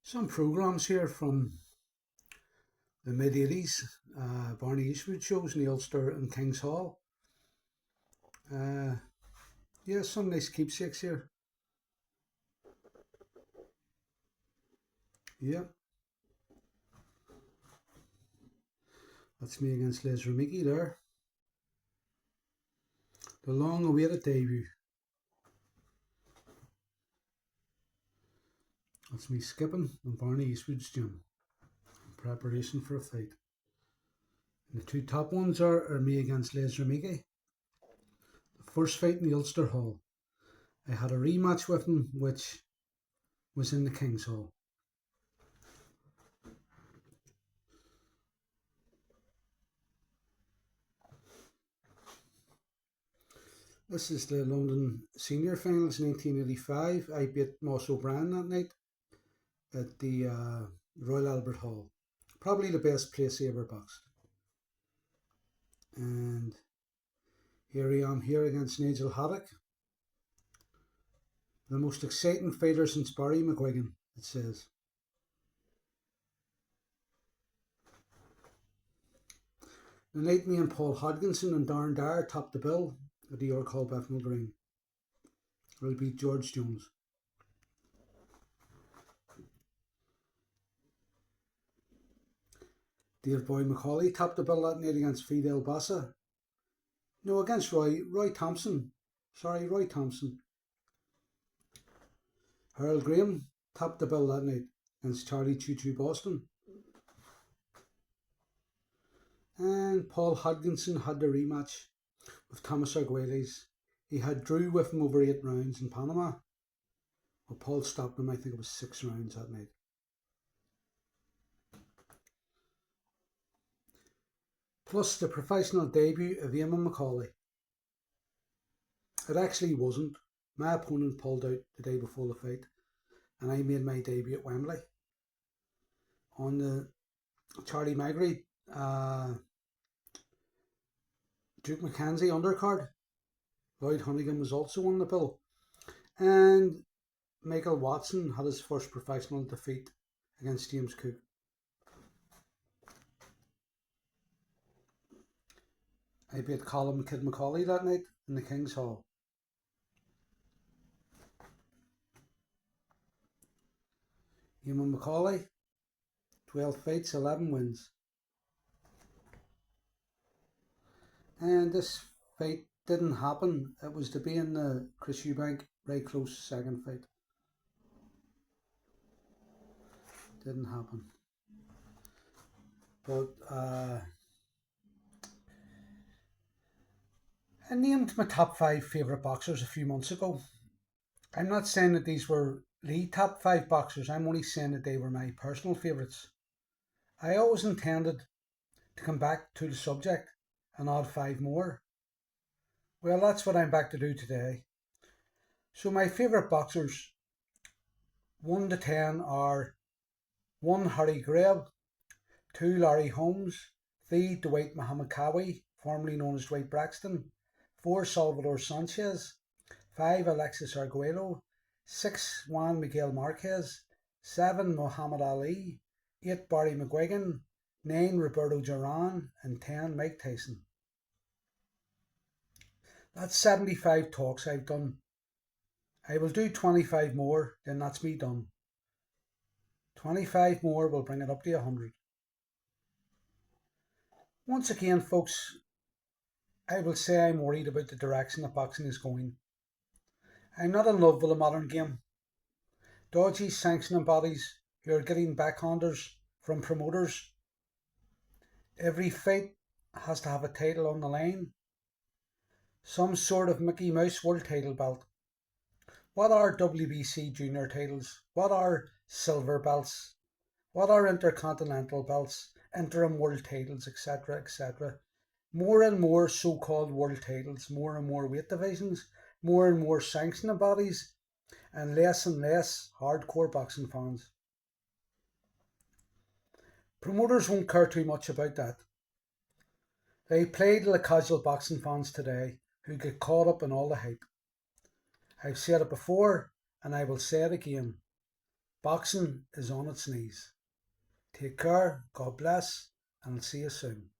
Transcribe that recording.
Some programs here from the mid-80s, Barney Eastwood shows in the Ulster and King's Hall. Uh, yeah, some nice keepsakes here. Yeah, that's me against Les Mickey there. The long-awaited debut. That's me skipping in Barney Eastwood's gym in preparation for a fight. And the two top ones are me against Les Mickey. The first fight in the Ulster Hall. I had a rematch with him, which was in the King's Hall. This is the London Senior Finals 1985. I beat Moss O'Brien that night at the Royal Albert Hall. Probably the best place he ever boxed. And here I am here against Nigel Haddock. The most exciting fighter since Barry McGuigan, it says. The night me and Paul Hodgkinson and Darren Dyer topped the bill at the York Hall Bethnal Green. I'll beat George Jones. Dave Boy McAuley topped the bill that night against Fidel Bassa. No, against Roy Thompson. Sorry, Roy Thompson. Harold Graham topped the bill that night against Charlie Choo Choo Boston. And Paul Hodgkinson had the rematch with Thomas Arguelles. He had Drew with him over 8 rounds in Panama. Well, Paul stopped him, I think it was 6 rounds that night. Plus the professional debut of Eamon McAuley. It actually wasn't. My opponent pulled out the day before the fight, and I made my debut at Wembley on the Charlie Magri Duke Mackenzie undercard. Lloyd Hunnigan was also on the bill, and Michael Watson had his first professional defeat against James Cook. I beat Colin Kid McCauley that night in the King's Hall. Eamon McAuley, 12 fights, 11 wins. And this fight didn't happen. It was to be in the Chris Eubank Ray Close second fight. Didn't happen. But I named my top 5 favourite boxers a few months ago. I'm not saying that these were the top 5 boxers, I'm only saying that they were my personal favourites. I always intended to come back to the subject and add 5 more. Well, that's what I'm back to do today. So my favourite boxers, 1 to 10, are 1 Harry Greb, 2 Larry Holmes, 3 Dwight Muhammad Kawi, formerly known as Dwight Braxton, 4 Salvador Sanchez, 5 Alexis Arguello, 6 Juan Miguel Marquez, 7 Muhammad Ali, 8 Barry McGuigan, 9 Roberto Duran, and 10 Mike Tyson. That's 75 talks I've done. I will do 25 more, then that's me done. 25 more will bring it up to 100. Once again, folks, I will say I'm worried about the direction that boxing is going. I'm not in love with the modern game. Dodgy sanctioning bodies who are getting backhanders from promoters. Every fight has to have a title on the line. Some sort of Mickey Mouse world title belt. What are WBC junior titles? What are silver belts? What are intercontinental belts? Interim world titles, etc., etc. More and more so-called world titles, more and more weight divisions, more and more sanctioning bodies, and less hardcore boxing fans. Promoters won't care too much about that. They play to the casual boxing fans today who get caught up in all the hype. I've said it before and I will say it again. Boxing is on its knees. Take care, God bless, and I'll see you soon.